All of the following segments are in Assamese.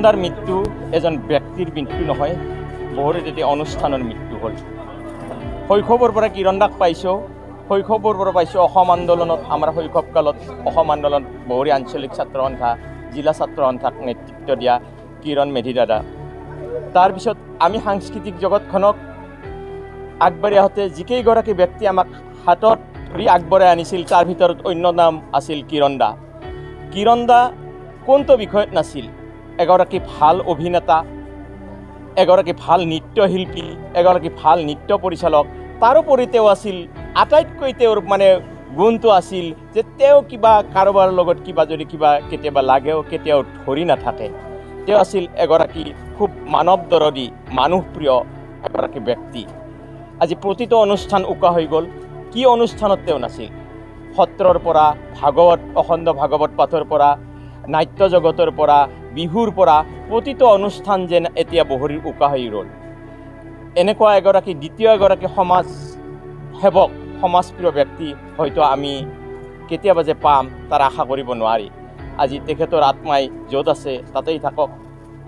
কিৰণদাৰ মৃত্যু এজন ব্যক্তিৰ মৃত্যু নহয়, বহুৰে যদি অনুষ্ঠানৰ মৃত্যু হ'ল। শৈশৱৰ পৰা কিৰণদাক পাইছোঁ, শৈশৱৰ পৰা পাইছোঁ অসম আন্দোলনত। আমাৰ শৈশৱকালত অসম আন্দোলনত বহুৰি আঞ্চলিক ছাত্ৰ সন্থা, জিলা ছাত্ৰ সন্থাক নেতৃত্ব দিয়া কিৰণ মেধি দাদা। তাৰপিছত আমি সাংস্কৃতিক জগতখনক আগবাঢ়ি আহোঁতে যিকেইগৰাকী ব্যক্তি আমাক হাতত ধৰি আগবঢ়াই আনিছিল, তাৰ ভিতৰত অন্য নাম আছিল কিৰণ দা। কিৰণ দা কোনটো বিষয়ত নাছিল? এগৰাকী ভাল অভিনেতা, এগৰাকী ভাল নৃত্যশিল্পী, এগৰাকী ভাল নৃত্য পৰিচালক। তাৰোপৰি তেওঁ আছিল, আটাইতকৈ তেওঁৰ গুণটো আছিল যে তেওঁ কিবা কাৰোবাৰ লগত যদি কেতিয়াবা লাগেও কেতিয়াও ধৰি নাথাকে। তেওঁ আছিল এগৰাকী খুব মানৱ দৰদী, মানুহপ্ৰিয় এগৰাকী ব্যক্তি। আজি প্ৰতিটো অনুষ্ঠান উকা হৈ গ'ল। কি অনুষ্ঠানত তেওঁ নাছিল? সত্ৰৰ পৰা, অখণ্ড ভাগৱত পাঠৰ পৰা, নাট্য জগতৰ পৰা, বিহুৰ পৰা প্ৰতিটো অনুষ্ঠান যেন এতিয়া বহুৰি উকা হৈ ৰ'ল। এনেকুৱা দ্বিতীয় এগৰাকী সমাজ সেৱক, সমাজপ্ৰিয় ব্যক্তি হয়তো আমি কেতিয়াবা যে পাম তাৰ আশা কৰিব নোৱাৰি। আজি তেখেতৰ আত্মাই য'ত আছে তাতেই থাকক,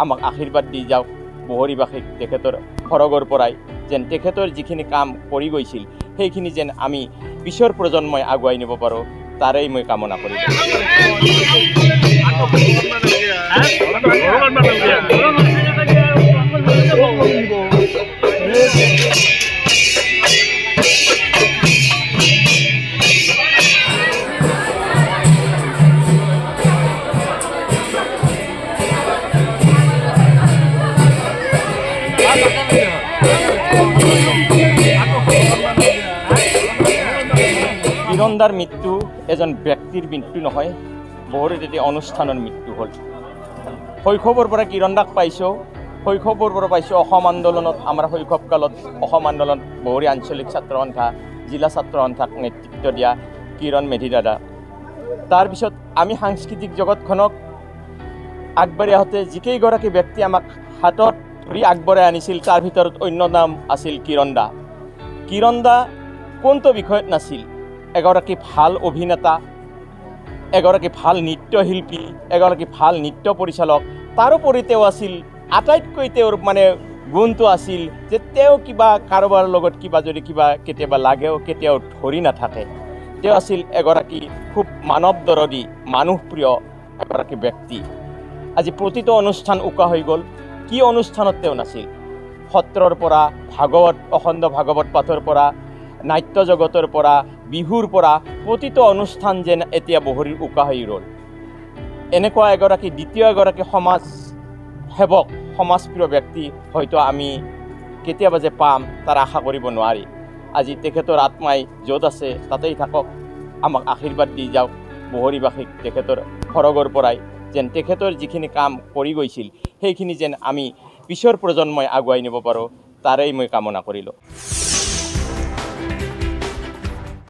আমাক আশীৰ্বাদ দি যাওক। বহুৰিবাসীক তেখেতৰ সৰগৰ পৰাই যেন তেখেতৰ যিখিনি কাম কৰি গৈছিল সেইখিনি যেন আমি পিছৰ প্ৰজন্মই আগুৱাই নিব পাৰোঁ, তাৰেই মই কামনা কৰিম। কিৰণদাৰ মৃত্যু এজন ব্যক্তিৰ মৃত্যু নহয়, বহুৰে যদি অনুষ্ঠানৰ মৃত্যু হ'ল। শৈশৱৰ পৰা কিৰণদাক পাইছোঁ, শৈশৱৰ পৰা পাইছোঁ অসম আন্দোলনত। আমাৰ শৈশৱকালত অসম আন্দোলনত বহুৰি আঞ্চলিক ছাত্ৰ সন্থা, জিলা ছাত্ৰ সন্থাক নেতৃত্ব দিয়া কিৰণ মেধি দাদা। তাৰপিছত আমি সাংস্কৃতিক জগতখনক আগবাঢ়ি আহোঁতে যিকেইগৰাকী ব্যক্তি আমাক হাতত ধৰি আগবঢ়াই আনিছিল, তাৰ ভিতৰত অন্য নাম আছিল কিৰণ দা। কিৰণ দা কোনটো বিষয়ত নাছিল? এগৰাকী ভাল অভিনেতা, এগৰাকী ভাল নৃত্যশিল্পী, এগৰাকী ভাল নৃত্য পৰিচালক। তাৰোপৰি তেওঁ আছিল, আটাইতকৈ তেওঁৰ গুণটো আছিল যে তেওঁ কিবা কাৰোবাৰ লগত যদি কেতিয়াবা লাগেও কেতিয়াও ধৰি নাথাকে। তেওঁ আছিল এগৰাকী খুব মানৱ দৰদী, মানুহপ্ৰিয় এগৰাকী ব্যক্তি। আজি প্ৰতিটো অনুষ্ঠান উকা হৈ গ'ল। কি অনুষ্ঠানত তেওঁ নাছিল? সত্ৰৰ পৰা, অখণ্ড ভাগৱত পাঠৰ পৰা, নাট্য জগতৰ পৰা, বিহুৰ পৰা প্ৰতিটো অনুষ্ঠান যেন এতিয়া বহুৰি উকা হৈ ৰ'ল। এনেকুৱা দ্বিতীয় এগৰাকী সমাজ সেৱক, সমাজপ্ৰিয় ব্যক্তি হয়তো আমি কেতিয়াবা যে পাম তাৰ আশা কৰিব নোৱাৰি। আজি তেখেতৰ আত্মাই য'ত আছে তাতেই থাকক, আমাক আশীৰ্বাদ দি যাওক। বহুৰিবাসীক তেখেতৰ সৰগৰ পৰাই যেন তেখেতৰ যিখিনি কাম কৰি গৈছিল সেইখিনি যেন আমি পিছৰ প্ৰজন্মই আগুৱাই নিব পাৰোঁ, তাৰেই মই কামনা কৰিলোঁ।